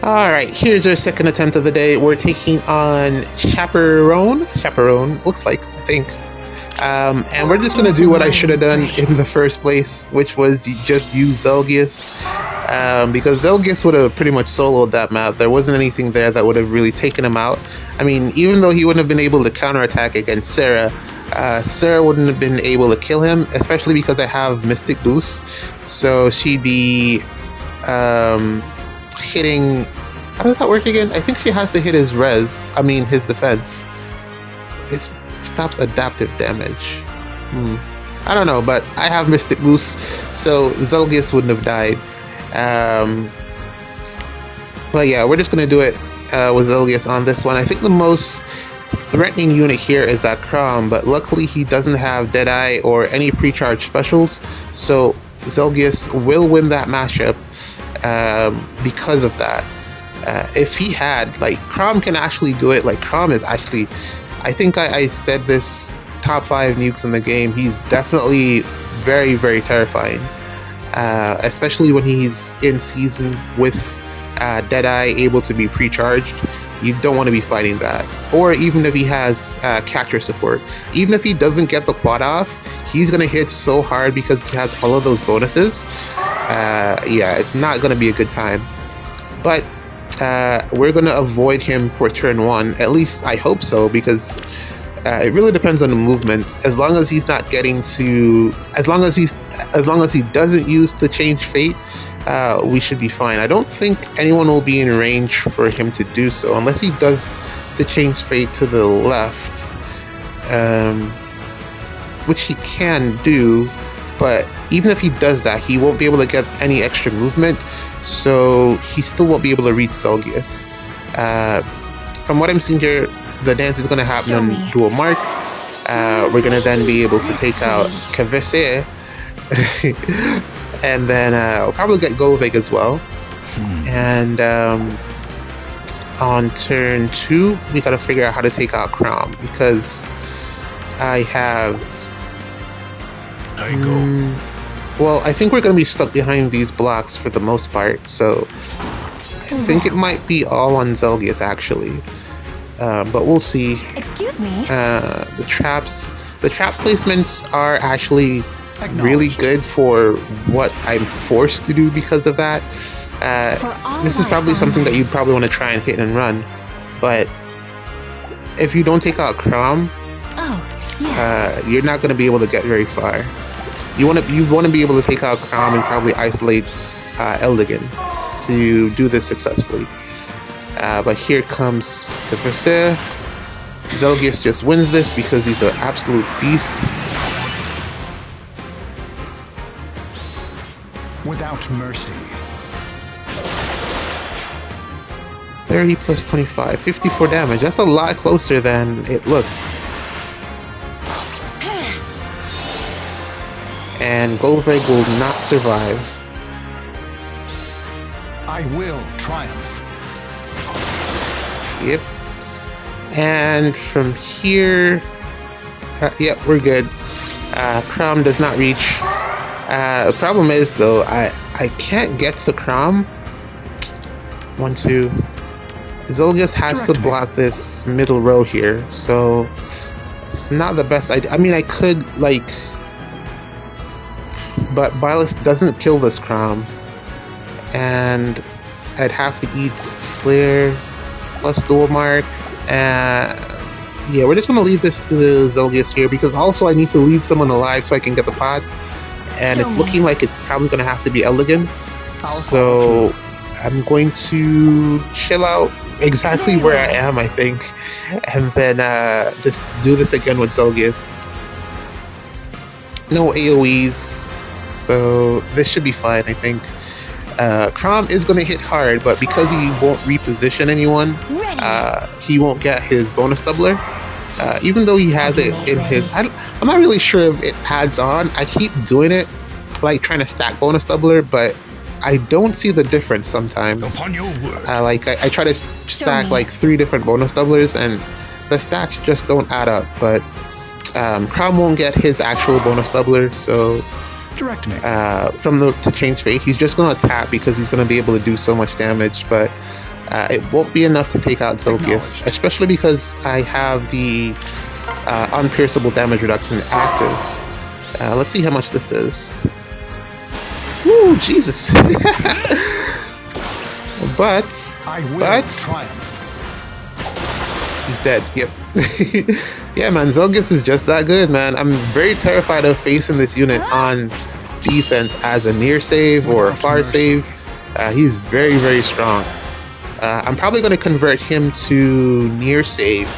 Alright, here's our second attempt of the day. We're taking on Chaperone, looks like, I think. And we're just gonna do what I should have done in the first place, which was just use Zelgius. Because Zelgius would have pretty much soloed that map. There wasn't anything there that would have really taken him out. I mean, even though he wouldn't have been able to counterattack against Sarah, Sarah wouldn't have been able to kill him, especially because I have Mystic Boost. So she'd be hitting... How does that work again? I think she has to hit his his defense. It stops adaptive damage. I don't know, but I have Mystic Boost, so Zelgius wouldn't have died. But yeah, we're just gonna do it with Zelgius on this one. I think the most threatening unit here is that Crom, but luckily he doesn't have Deadeye or any pre-charge specials, so Zelgius will win that matchup because of that. If he had, like, Crom can actually do it. Like, Crom is actually, I think I said this, top 5 nukes in the game. He's definitely very, very terrifying. Especially when he's in season with Deadeye able to be pre-charged. You don't want to be fighting that. Or even if he has catcher support. Even if he doesn't get the quad off, he's going to hit so hard because he has all of those bonuses. Yeah, it's not going to be a good time. But we're going to avoid him for turn 1. At least I hope so, because it really depends on the movement. As long as he's not getting to... As long as he doesn't use to change fate, we should be fine. I don't think anyone will be in range for him to do so, unless he does to change fate to the left, which he can do, but even if he does that, he won't be able to get any extra movement, so he still won't be able to reach Zelgius. From what I'm seeing here, the dance is going to happen on dual mark. We're going to then be able to take out Kavese. And then we'll probably get Golvig as well. And on turn 2, we gotta figure out how to take out Crom, because I have... well, I think we're gonna be stuck behind these blocks for the most part, so I think it might be all on Zelgius, actually. But we'll see. Excuse me? The trap placements are actually really good for what I'm forced to do because of that. This is probably something that you probably want to try and hit and run, but if you don't take out Crom, you're not going to be able to get very far. You want to be able to take out Crom and probably isolate Eldigan to do this successfully. But here comes the Berserk. Zelgius just wins this because he's an absolute beast. Without mercy. 30 plus 25, 54 damage. That's a lot closer than it looked. And Golvig will not survive. I will triumph. Yep. And from here... yep, we're good. Crom does not reach. The problem is, though, I can't get to Crom. 1, 2. Zolgius has to block this middle row here, so it's not the best idea. I mean, I could, like... But Byleth doesn't kill this Crom. And I'd have to eat Flare plus dual mark. Yeah, we're just going to leave this to Zelgius here, because also I need to leave someone alive so I can get the pots. And it's looking like it's probably going to have to be Eldigan. So I'm going to chill out exactly where I am, I think. And then just do this again with Zelgius. No AoEs. So this should be fine, I think. Crom is going to hit hard, but because he won't reposition anyone, he won't get his bonus doubler. Even though he has it in his... I'm not really sure if it adds on. I keep doing it, like trying to stack bonus doubler, but I don't see the difference sometimes. Like I try to stack like 3 different bonus doublers, and the stats just don't add up. But Crom won't get his actual bonus doubler, so... Direct me. To change fate, he's just gonna tap because he's gonna be able to do so much damage. But it won't be enough to take out Zilgius, especially because I have the unpierceable damage reduction active. Let's see how much this is. Woo, Jesus! but Triumph. he's dead. Yep. Yeah, man, Zilgius is just that good, man. I'm very terrified of facing this unit on defense as a near save or a far save. He's very, very strong. I'm probably going to convert him to near save.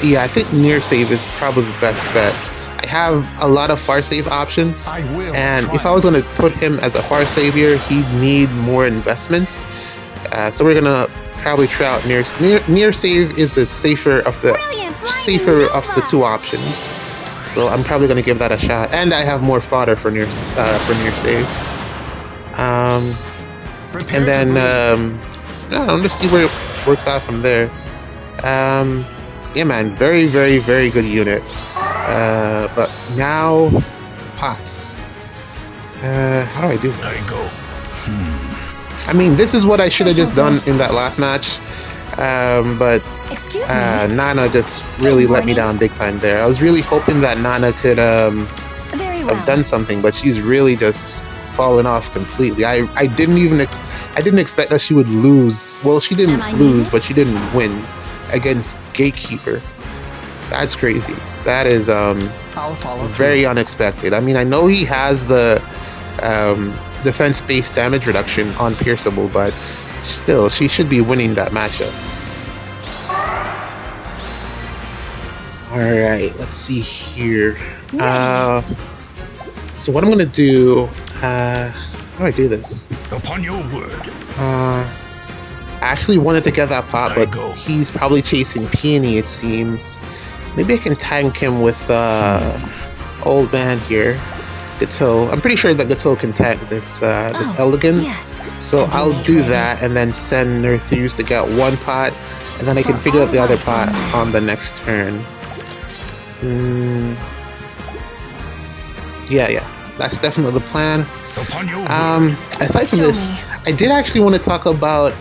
Yeah, I think near save is probably the best bet. I have a lot of far save options, and if I was going to put him as a far savior, he'd need more investments. So we're gonna probably try out near save is the safer of the two options. So I'm probably gonna give that a shot, and I have more fodder for near save. And then I don't know, just see where it works out from there. Yeah, man, very, very, very good unit. But now pots. How do I do this? There you go. I mean, this is what I should have just done in that last match, but Nana just really let me down big time there. I was really hoping that Nana could have done something, but she's really just fallen off completely. I didn't expect that she would lose. Well, she didn't lose, but she didn't win against Gatekeeper. That's crazy. That is very unexpected. I mean, I know he has the defense-based damage reduction on Pierceable, but still, she should be winning that matchup. Alright, let's see here. So what I'm gonna do, how do I do this? Upon your word. I actually wanted to get that pot, but he's probably chasing Peony, it seems. Maybe I can tank him with old man here. Gateau. I'm pretty sure that Gateau can tank this Elegant. Yes. So I'll do that and then send Nertheus to get one pot, and then I can figure out the other pot on the next turn. Yeah. That's definitely the plan. Aside from this, I did actually want to talk about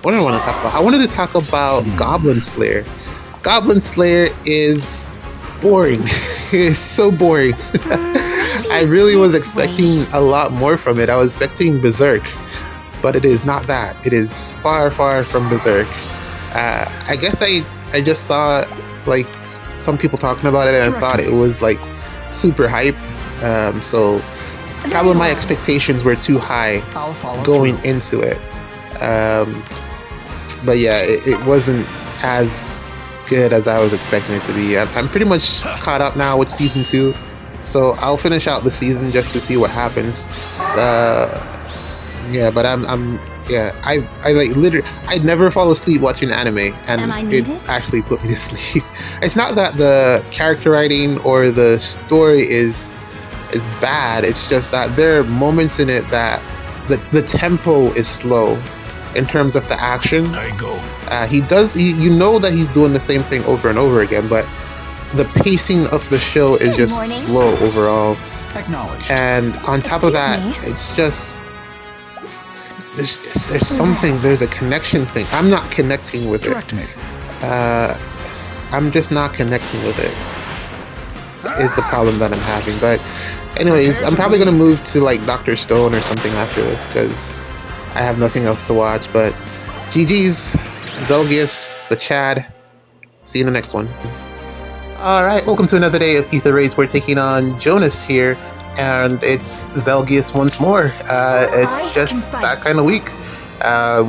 what did I want to talk about? I wanted to talk about Goblin Slayer. Goblin Slayer is boring. It's so boring. I really was expecting a lot more from it. I was expecting Berserk, but it is not that. It is far, far from Berserk. I guess I just saw like some people talking about it, and I thought it was like super hype. So probably my expectations were too high going into it. But yeah, it wasn't as good as I was expecting it to be. I'm pretty much caught up now with season 2. So I'll finish out the season just to see what happens. Yeah, but I like literally, I'd never fall asleep watching anime, and it actually put me to sleep. It's not that the character writing or the story is bad. It's just that there are moments in it that the tempo is slow in terms of the action. There you go. You know that he's doing the same thing over and over again, but the pacing of the show is just slow overall. Acknowledged. And on top of that, it's just there's something, there's a connection thing. I'm not connecting with it. Correct me. I'm just not connecting with it. Is the problem that I'm having. But anyways, I'm probably gonna move to like Dr. Stone or something after this because I have nothing else to watch. But GG's, Zelgius, the Chad. See you in the next one. Alright, welcome to another day of Ether Raids. We're taking on Jonas here, and it's Zelgius once more. It's just that kind of week.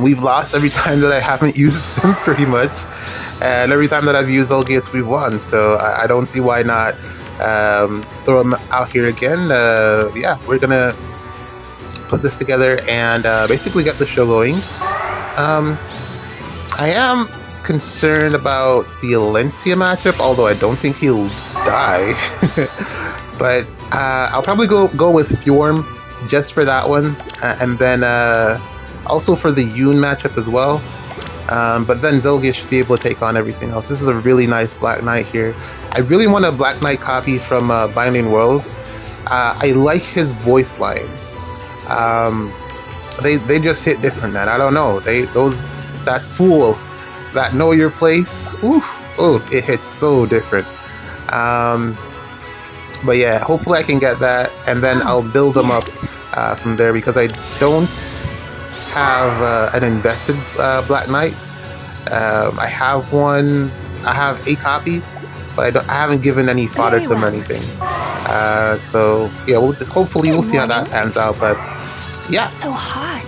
We've lost every time that I haven't used him, pretty much. And every time that I've used Zelgius, we've won. So I don't see why not throw him out here again. Yeah, we're gonna put this together and basically get the show going. I am concerned about the Alencia matchup, although I don't think he'll die. But I'll probably go with Fjorm just for that one, and then also for the Yoon matchup as well. But then Zelgius should be able to take on everything else. This is a really nice Black Knight here. I really want a Black Knight copy from Binding Worlds. I like his voice lines. they just hit different, man. I don't know. That fool, that know your place. Ooh, oh, it hits so different. But yeah, hopefully I can get that, and then I'll build them up from there, because I don't have an invested Black Knight. I have one. I have a copy, but I haven't given any fodder to him or anything. So yeah, hopefully we'll see how that pans out. But yeah, So hot.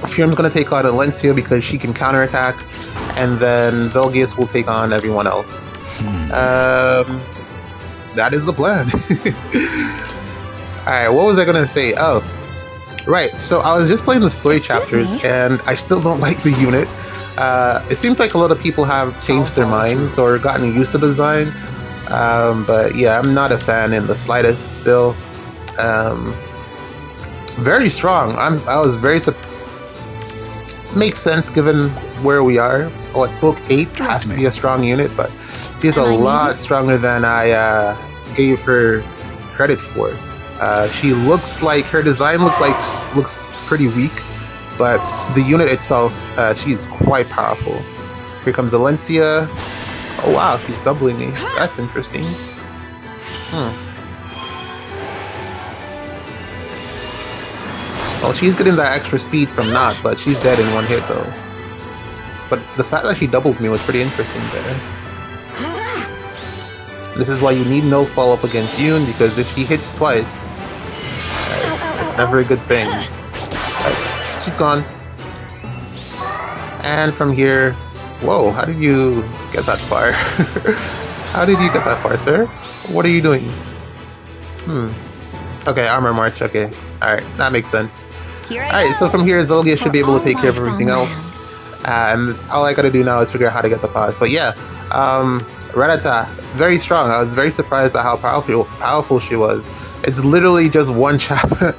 Fion's gonna take on Alencia because she can counterattack, and then Zelgius will take on everyone else. That is the plan. Alright, what was I gonna say? Oh, right. So I was just playing the story chapters, and I still don't like the unit. It seems like a lot of people have changed their minds or gotten used to the design. But yeah, I'm not a fan in the slightest still. Very strong. I was very makes sense given where we are. What, book 8 has to be a strong unit, but she's a lot stronger than I gave her credit for. She looks like, her design looks pretty weak, but the unit itself, she's quite powerful. Here comes Alencia. Oh wow, she's doubling me. That's interesting. Well, she's getting that extra speed from Not, but she's dead in one hit though. But the fact that she doubled me was pretty interesting there. This is why you need no follow-up against Yoon, because if he hits twice, it's never a good thing. But she's gone. And from here, whoa, how did you get that far? How did you get that far, sir? What are you doing? Okay, armor march, okay. Alright, that makes sense. Alright, so from here, Zelgia should be able to take care of everything else. And all I gotta do now is figure out how to get the pods. But yeah, Renata, very strong. I was very surprised by how powerful she was. It's literally just one chapter,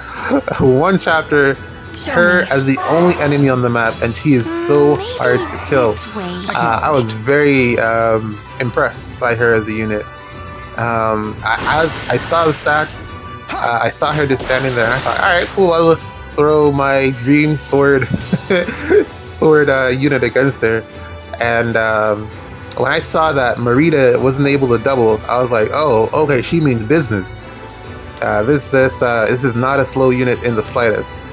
her as the only enemy on the map, and she is so hard to kill. I was very impressed by her as a unit. I saw the stats. I saw her just standing there. I thought, all right, cool. I'll just throw my green sword unit against her. And when I saw that Marita wasn't able to double, I was like, oh, okay, she means business. This is not a slow unit in the slightest.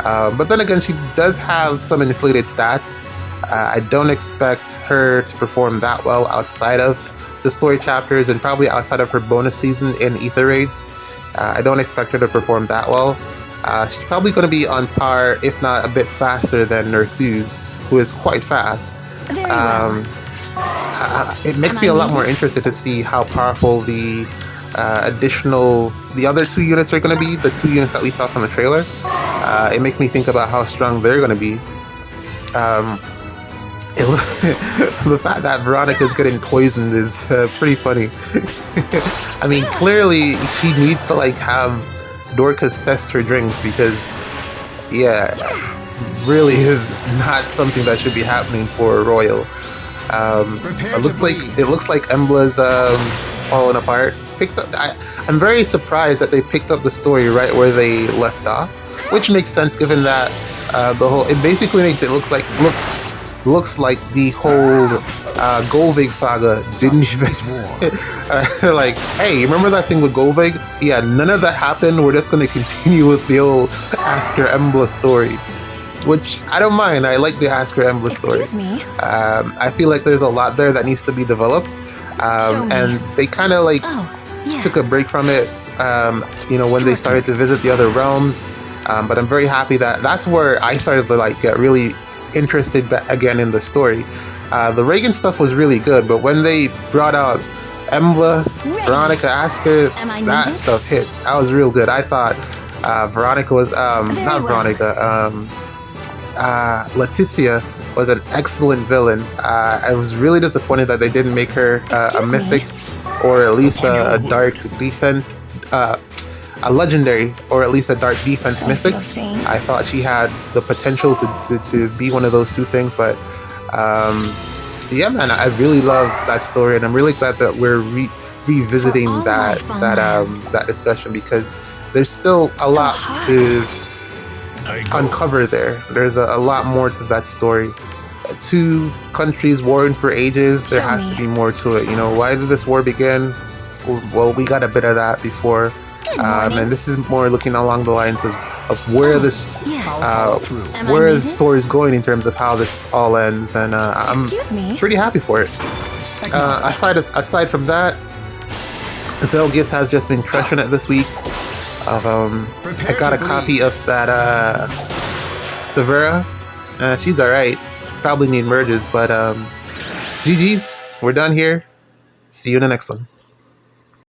But then again, she does have some inflated stats. I don't expect her to perform that well outside of the story chapters and probably outside of her bonus season in Ether raids. I don't expect her to perform that well. She's probably going to be on par, if not a bit faster than Nerthuse, who is quite fast. It makes me a lot more interested to see how powerful the other two units are going to be, the two units that we saw from the trailer. It makes me think about how strong they're going to be. The fact that Veronica is getting poisoned is pretty funny. I mean, clearly she needs to have Dorcas test her drinks, because yeah, really is not something that should be happening for a Royal. It looks like Embla's falling apart. I'm very surprised that they picked up the story right where they left off, which makes sense given that it basically makes it looks like the whole Golvig saga didn't even like, hey, remember that thing with Golvig? Yeah, none of that happened. We're just going to continue with the old Asker Embla story, which I don't mind. I like the Asker Embla story. I feel like there's a lot there that needs to be developed, and they kind of took a break from it when they started to visit the other realms, but I'm very happy that's where I started to get really interested again in the story. The Reagan stuff was really good, but when they brought out Embla, Veronica, Asker, that stuff hit. That was real good. I thought Veronica was not Veronica. Leticia was an excellent villain. I was really disappointed that they didn't make her a mythic, or at least a dark defense, a legendary, or at least a dark defense mythic. I thought she had the potential to be one of those two things, but yeah, man, I really love that story, and I'm really glad that we're revisiting that discussion, because there's still a lot uncover there. There's a lot more to that story. Two countries warring for ages. There has to be more to it. You know, why did this war begin? Well, we got a bit of that before. And this is more looking along the lines of where this where the story is going in terms of how this all ends, and I'm pretty happy for it. Aside from that, Zelgius has just been crushing it this week. I got a copy of that Severa. She's alright. Probably need merges, but GG's. We're done here. See you in the next one.